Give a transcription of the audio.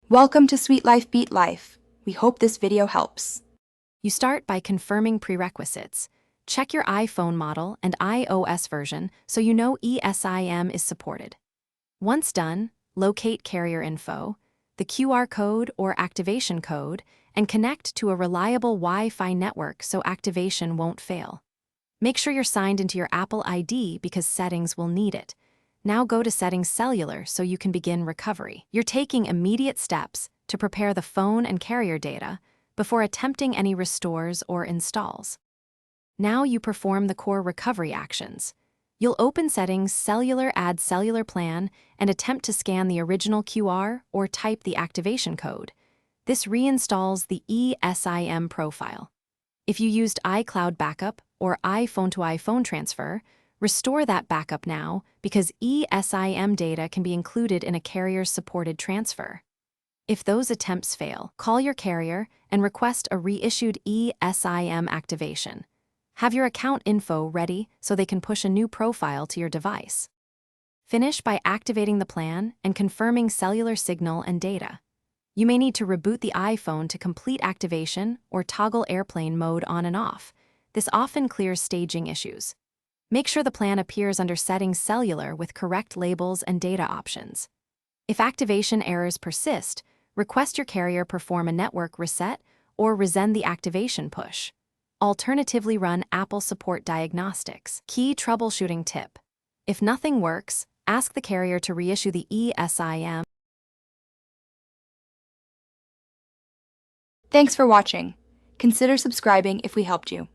Welcome to Sweet Life Beat Life. We hope this video helps. You start by confirming prerequisites. Check your iPhone model and iOS version so you know Esim is supported. Once done, locate carrier info, the QR code or activation code, and connect to a reliable Wi-Fi network so activation won't fail. Make sure you're signed into your Apple ID because settings will need it. Now go to Settings Cellular so you can begin recovery. You're taking immediate steps to prepare the phone and carrier data before attempting any restores or installs. Now you perform the core recovery actions. You'll open Settings Cellular, add Cellular Plan, and attempt to scan the original QR or type the activation code. This reinstalls the Esim profile. If you used iCloud backup or iPhone to iPhone transfer, restore that backup now because Esim data can be included in a carrier's supported transfer. If those attempts fail, call your carrier and request a reissued Esim activation. Have your account info ready so they can push a new profile to your device. Finish by activating the plan and confirming cellular signal and data. You may need to reboot the iPhone to complete activation or toggle airplane mode on and off. This often clears staging issues. Make sure the plan appears under Settings Cellular with correct labels and data options. If activation errors persist, request your carrier perform a network reset or resend the activation push. Alternatively, run Apple Support Diagnostics. Key troubleshooting tip. If nothing works, ask the carrier to reissue the Esim. Thanks for watching. Consider subscribing if we helped you.